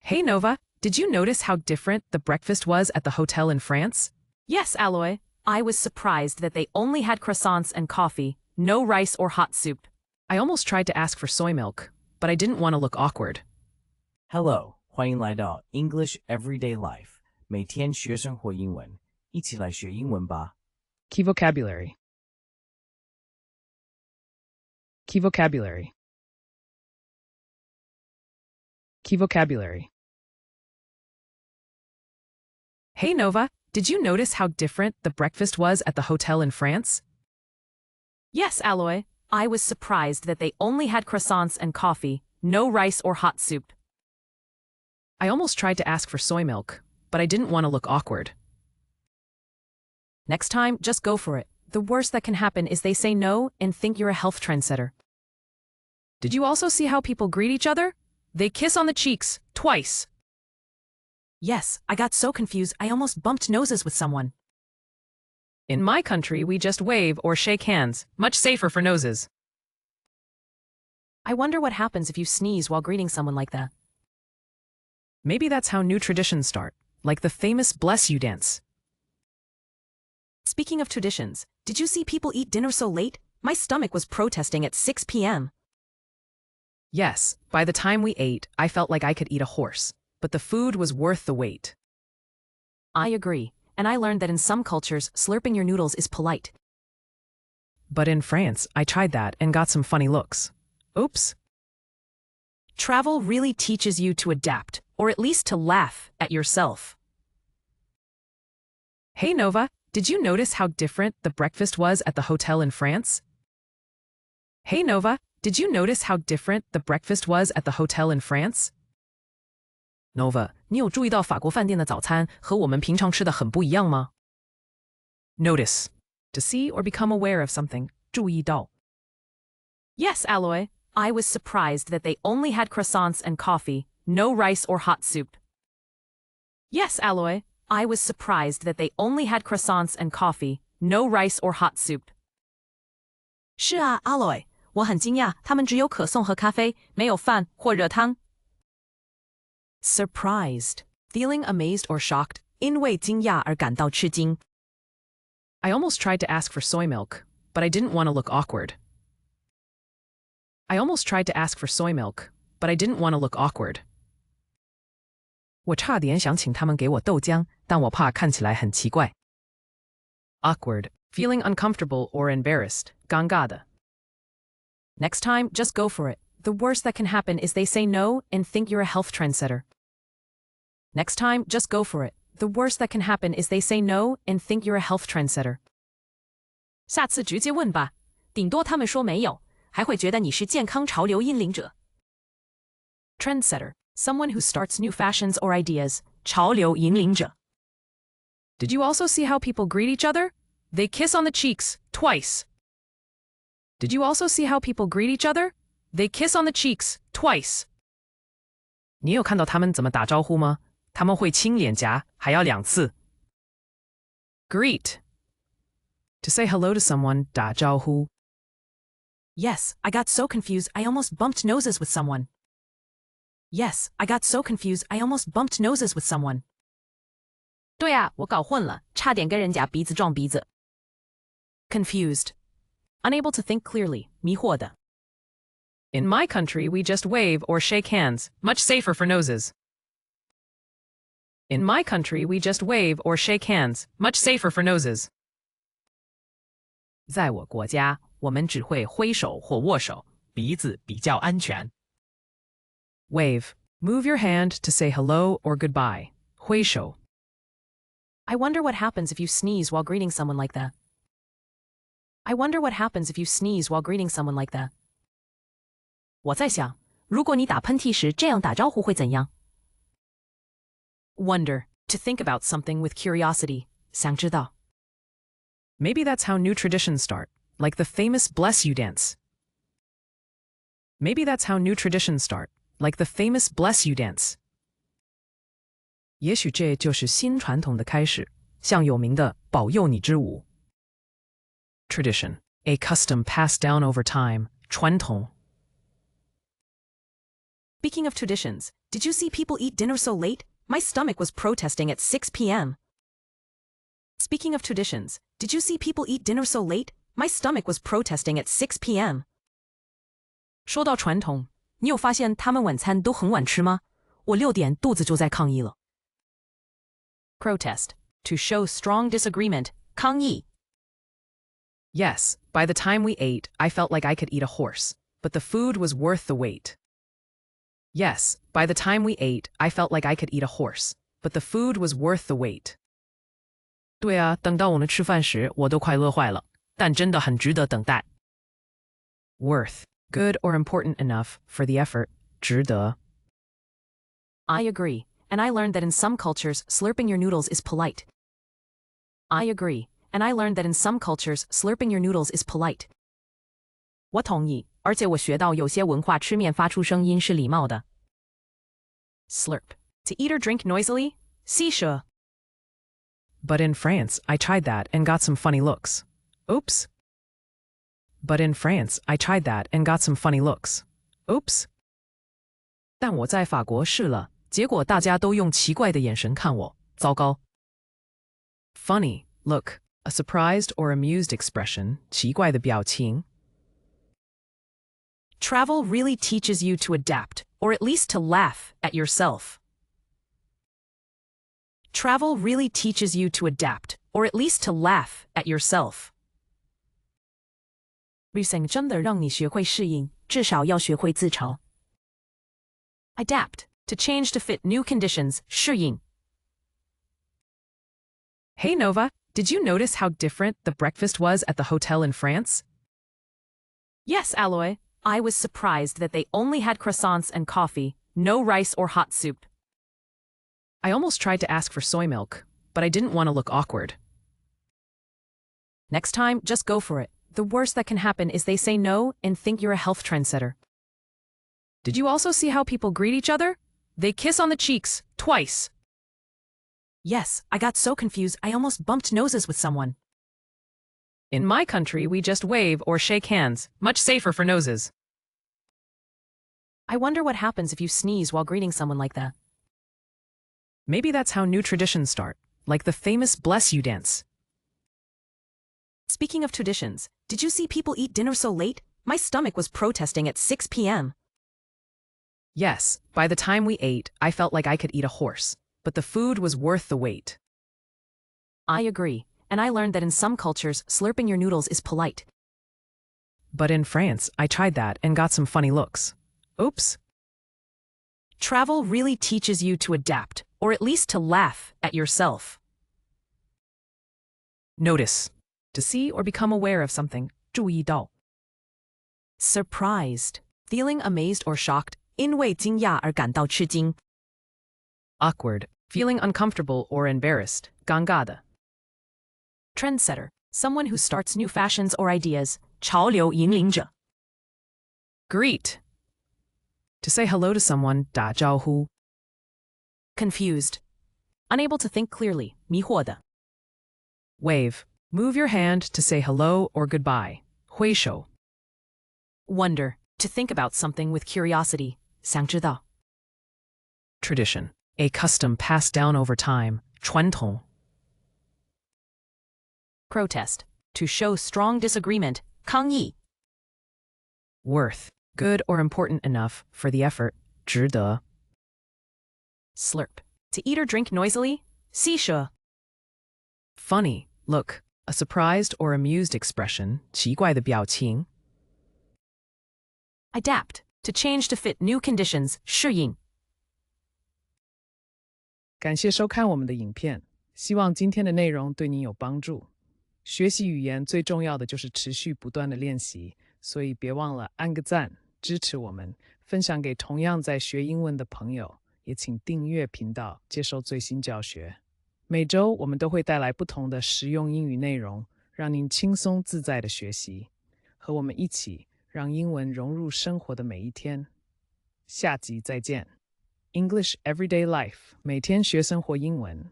Hey Nova, did you notice how different the breakfast was at the hotel in France? Yes, Alloy. I was surprised that they only had croissants and coffee, no rice or hot soup. I almost tried to ask for soy milk, but I didn't want to look awkward. Hello, 欢迎来到 English Everyday Life， 每天学生活英文，一起来学英文吧。Key vocabulary. Key vocabulary. Key vocabulary. Hey Nova, did you notice how different the breakfast was at the hotel in France? Yes, Alloy. I was surprised that they only had croissants and coffee, no rice or hot soup. I almost tried to ask for soy milk, but I didn't want to look awkward. Next time, just go for it. The worst that can happen is they say no and think you're a health trendsetter. Did you also see how people greet each other? They kiss on the cheeks, twice. Yes, I got so confused I almost bumped noses with someone. In my country, we just wave or shake hands, much safer for noses. I wonder what happens if you sneeze while greeting someone like that. Maybe that's how new traditions start, like the famous bless you dance. Speaking of traditions, did you see people eat dinner so late? My stomach was protesting at 6 p.m. Yes, by the time we ate, I felt like I could eat a horse, but the food was worth the wait. I agree, and I learned that in some cultures, slurping your noodles is polite. But in France, I tried that and got some funny looks. Oops. Travel really teaches you to adapt, or at least to laugh at yourself. Hey Nova, did you notice how different the breakfast was at the hotel in France? Hey Nova, did you notice how different the breakfast was at the hotel in France? Nova, 你有注意到法国饭店的早餐和我们平常吃的很不一样吗？ Notice. To see or become aware of something. 注意到. Yes, Alloy. I was surprised that they only had croissants and coffee, no rice or hot soup. Yes, Alloy. I was surprised that they only had croissants and coffee, no rice or hot soup. 是啊 ，Alloy， 我很惊讶，他们只有可颂和咖啡，没有饭或热汤。Surprised, feeling amazed or shocked, 因为惊讶而感到吃惊。I almost tried to ask for soy milk, but I didn't want to look awkward. I almost tried to ask for soy milk, but I didn't want to look awkward. 我差点想请他们给我豆浆，但我怕看起来很奇怪。Awkward, feeling uncomfortable or embarrassed, 尴尬的。Next time, just go for it. The worst that can happen is they say no and think you're a health trendsetter. Next time, just go for it. The worst that can happen is they say no and think you're a health trendsetter. 下次直接问吧，顶多他们说没有，还会觉得你是健康潮流引领者。Trendsetter, someone who starts new fashions or ideas. 潮流引领者。Did you also see how people greet each other? They kiss on the cheeks, twice. Did you also see how people greet each other? They kiss on the cheeks, twice. 你有看到他们怎么打招呼吗？他们会亲脸颊，还要2次。Greet. To say hello to someone, 打招呼。Yes, I got so confused I almost bumped noses with someone. Yes, I got so confused I almost bumped noses with someone. 对啊，我搞混了，差点跟人家鼻子撞鼻子。Confused. Unable to think clearly, 迷惑的。In my country, we just wave or shake hands, much safer for noses. In my country, we just wave or shake hands, much safer for noses. 在我国家，我们只会挥手或握手，鼻子比较安全。Wave. Move your hand to say hello or goodbye. 挥手。I wonder what happens if you sneeze while greeting someone like that. I wonder what happens if you sneeze while greeting someone like that. 我在想，如果你打喷嚏时这样打招呼会怎样？ Wonder. To think about something with curiosity. 想知道。Maybe that's how new traditions start, like the famous bless you dance. Maybe that's how new traditions start, like the famous bless you dance. 也许这就是新传统的开始，像有名的保佑你之舞。Tradition. A custom passed down over time. 传统。Speaking of traditions, Did you see people eat dinner so late? My stomach was protesting at 6 p.m. Speaking of traditions, did you see people eat dinner so late? My stomach was protesting at 6 p.m. 说到传统，你有发现他们晚餐都很晚吃吗？我6点肚子就在抗议了。Protest. To show strong disagreement. 抗议。Yes, by the time we ate, I felt like I could eat a horse, but the food was worth the wait. Yes, by the time we ate, I felt like I could eat a horse, but the food was worth the wait. 对啊，等到我们吃饭时，我都快饿坏了，但真的很值得等待。Worth. Good or important enough for the effort. 值得。I agree, and I learned that in some cultures, slurping your noodles is polite. I agree, and I learned that in some cultures, slurping your noodles is polite. 我同意，而且我学到有些文化吃面发出声音是礼貌的。Slurp. To eat or drink noisily? 吸舌。But in France, I tried that and got some funny looks. Oops. But in France, I tried that and got some funny looks. Oops. 但我在法国试了，结果大家都用奇怪的眼神看我，糟糕。Funny, look, a surprised or amused expression, 奇怪的表情。Travel really teaches you to adapt, or at least to laugh at yourself. Travel really teaches you to adapt, or at least to laugh at yourself. 旅行真的让你学会适应，至少要学会自嘲。Adapt. To change to fit new conditions. 适应。Hey Nova, did you notice how different the breakfast was at the hotel in France? Yes, Alloy. I was surprised that they only had croissants and coffee, no rice or hot soup. I almost tried to ask for soy milk, but I didn't want to look awkward. Next time, just go for it. The worst that can happen is they say no and think you're a health trendsetter. Did you also see how people greet each other? They kiss on the cheeks, twice. Yes, I got so confused I almost bumped noses with someone. In my country, we just wave or shake hands, much safer for noses. I wonder what happens if you sneeze while greeting someone like that. Maybe that's how new traditions start, like the famous Bless You dance. Speaking of traditions, did you see people eat dinner so late? My stomach was protesting at 6 p.m. Yes, by the time we ate, I felt like I could eat a horse, but the food was worth the wait. I agree, and I learned that in some cultures, slurping your noodles is polite. But in France, I tried that and got some funny looks. Oops. Travel really teaches you to adapt, or at least to laugh at yourself. Notice. To see or become aware of something. 注意到。Surprised. Feeling amazed or shocked. 因为惊讶而感到吃惊。Awkward. Feeling uncomfortable or embarrassed. 尴尬的。Trendsetter. Someone who starts new fashions or ideas. 潮流引领者。Greet. To say hello to someone. 打招呼。Confused. Unable to think clearly. 迷惑的。Wave. Move your hand to say hello or goodbye. 挥手。Wonder. To think about something with curiosity. 想知道。Tradition. A custom passed down over time. 传统。Protest. To show strong disagreement. 抗议。Worth. Good or important enough for the effort. 值得。Slurp. To eat or drink noisily. 吸舌。Funny. Look. A surprised or amused expression. 奇怪的表情。Adapt. To change to fit new conditions. 适应。感谢收看我们的影片，希望今天的内容对您有帮助。学习语言最重要的就是持续不断的练习，所以别忘了按个赞，支持我们，分享给同样在学英文的朋友，也请订阅频道，接受最新教学。每周我们都会带来不同的实用英语内容，让您轻松自在的学习，和我们一起让英文融入生活的每一天。下集再见。English Everyday Life， 每天学生活英文。